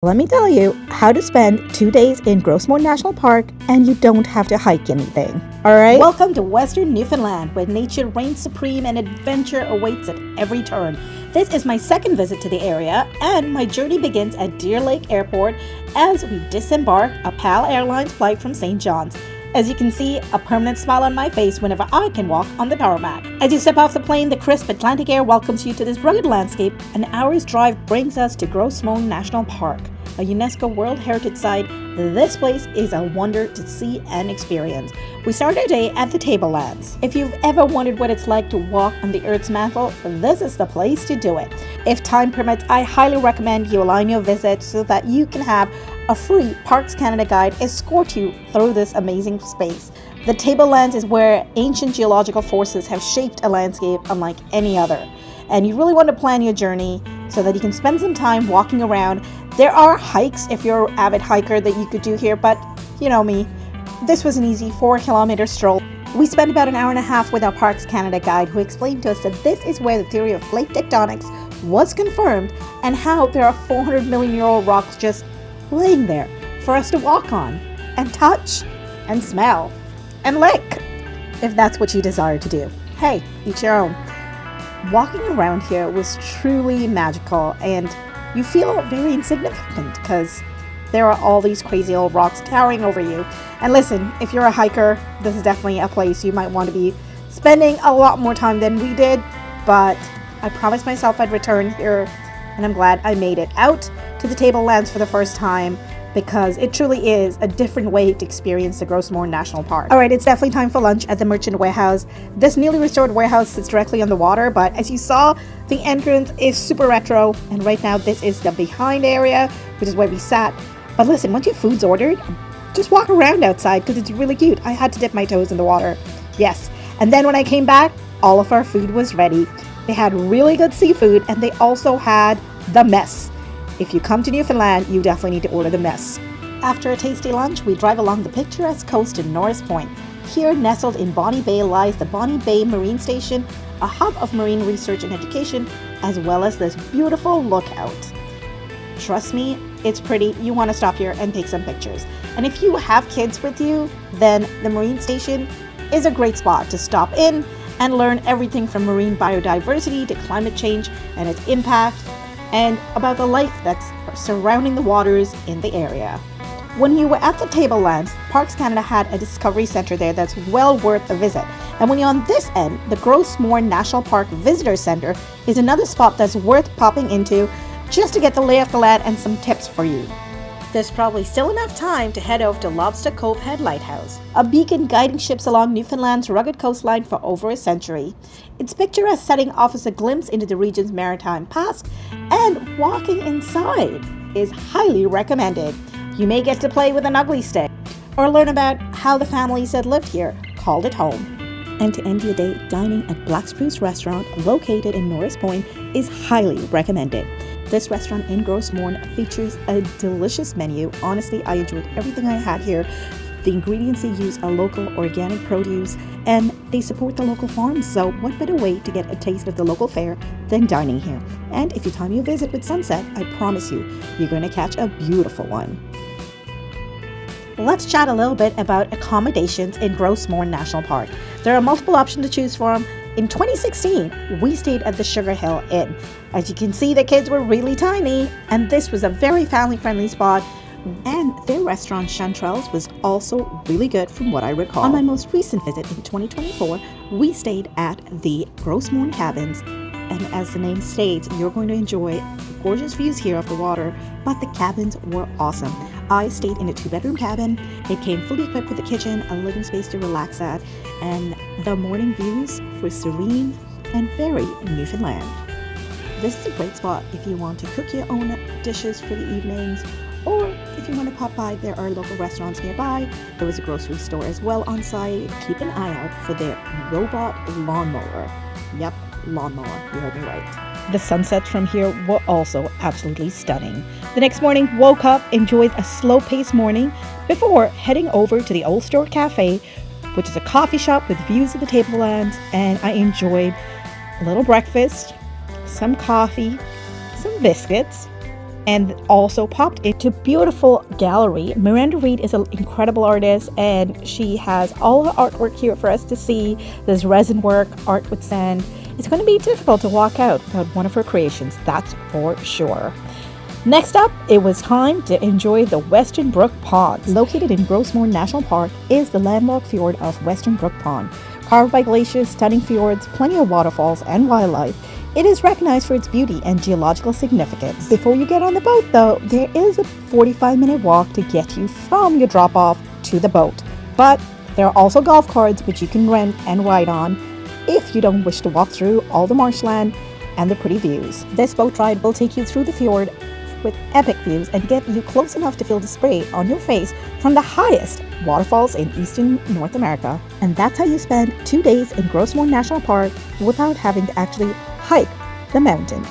Let me tell you how to spend 2 days in Gros Morne National Park and you don't have to hike anything. Alright? Welcome to Western Newfoundland, where nature reigns supreme and adventure awaits at every turn. This is my second visit to the area, and my journey begins at Deer Lake Airport as we disembark a PAL Airlines flight from St. John's. As you can see, a permanent smile on my face whenever I can walk on the tarmac. As you step off the plane, the crisp Atlantic air welcomes you to this rugged landscape. An hour's drive brings us to Gros Morne National Park, a UNESCO World Heritage Site. This place is a wonder to see and experience. We start our day at the Tablelands. If you've ever wondered what it's like to walk on the Earth's mantle, this is the place to do it. If time permits, I highly recommend you align your visit so that you can have a free Parks Canada guide escort you through this amazing space. The Tablelands is where ancient geological forces have shaped a landscape unlike any other. And you really want to plan your journey so that you can spend some time walking around. There are hikes if you're an avid hiker that you could do here, but you know me, this was an easy 4-kilometer stroll. We spent about an hour and a half with our Parks Canada guide, who explained to us that this is where the theory of plate tectonics was confirmed and how there are 400 million year old rocks just laying there for us to walk on and touch and smell and lick, if that's what you desire to do. Hey, each your own. Walking around here was truly magical, and you feel very insignificant because there are all these crazy old rocks towering over you. And listen, if you're a hiker, this is definitely a place you might want to be spending a lot more time than we did, but I promised myself I'd return here, and I'm glad I made it out to the Tablelands for the first time, because it truly is a different way to experience the Gros Morne National Park. Alright, it's definitely time for lunch at the Merchant Warehouse. This newly restored warehouse sits directly on the water, but as you saw, the entrance is super retro, and right now this is the behind area, which is where we sat. But listen, once your food's ordered, just walk around outside because it's really cute. I had to dip my toes in the water. Yes. And then when I came back, all of our food was ready. They had really good seafood, and they also had the mess. If you come to Newfoundland, you definitely need to order the mess. After a tasty lunch, we drive along the picturesque coast to Norris Point. Here, nestled in Bonnie Bay, lies the Bonnie Bay Marine Station, a hub of marine research and education, as well as this beautiful lookout. Trust me, it's pretty. You want to stop here and take some pictures. And if you have kids with you, then the Marine Station is a great spot to stop in and learn everything from marine biodiversity to climate change and its impact, and about the life that's surrounding the waters in the area. When we were at the Tablelands, Parks Canada had a discovery center there that's well worth a visit. And when you're on this end, the Gros Morne National Park Visitor Center is another spot that's worth popping into just to get the lay of the land and some tips for you. There's probably still enough time to head over to Lobster Cove Head Lighthouse, a beacon guiding ships along Newfoundland's rugged coastline for over a century. Its picturesque setting offers a glimpse into the region's maritime past, and walking inside is highly recommended. You may get to play with an ugly stick, or learn about how the families that lived here called it home. And to end your day, dining at Black Spruce Restaurant, located in Norris Point, is highly recommended. This restaurant in Gros Morne features a delicious menu. Honestly, I enjoyed everything I had here. The ingredients they use are local organic produce, and they support the local farms, so what better way to get a taste of the local fare than dining here? And if you time your visit with sunset, I promise you, you're going to catch a beautiful one. Let's chat a little bit about accommodations in Gros Morne National Park. There are multiple options to choose from. In 2016, we stayed at the Sugar Hill Inn. As you can see, the kids were really tiny, and this was a very family-friendly spot, and their restaurant Chanterelles was also really good from what I recall. On my most recent visit in 2024, we stayed at the Gros Morne Cabins, and as the name states, you're going to enjoy gorgeous views here of the water, but the cabins were awesome. I stayed in a 2-bedroom cabin. It came fully equipped with a kitchen, a living space to relax at, and the morning views were serene and very Newfoundland. This is a great spot if you want to cook your own dishes for the evenings, or if you want to pop by, there are local restaurants nearby. There was a grocery store as well on site. Keep an eye out for their robot lawnmower. Yep, lawnmower, you heard me right. The sunsets from here were also absolutely stunning. The next morning, woke up, enjoyed a slow-paced morning before heading over to the Old Stewart Cafe, which is a coffee shop with views of the Tablelands, and I enjoyed a little breakfast, some coffee, some biscuits, and also popped into beautiful gallery. Miranda Reed is an incredible artist, and she has all her artwork here for us to see. There's resin work, art with sand. It's going to be difficult to walk out without one of her creations, that's for sure. Next up, it was time to enjoy the Western Brook Ponds. Located in Gros Morne National Park is the landlocked fjord of Western Brook Pond. Carved by glaciers, stunning fjords, plenty of waterfalls, and wildlife, it is recognized for its beauty and geological significance. Before you get on the boat, though, there is a 45-minute walk to get you from your drop-off to the boat. But there are also golf carts which you can rent and ride on if you don't wish to walk through all the marshland and the pretty views. This boat ride will take you through the fjord with epic views and get you close enough to feel the spray on your face from the highest waterfalls in eastern North America. And that's how you spend 2 days in Gros Morne National Park without having to actually hike the mountain.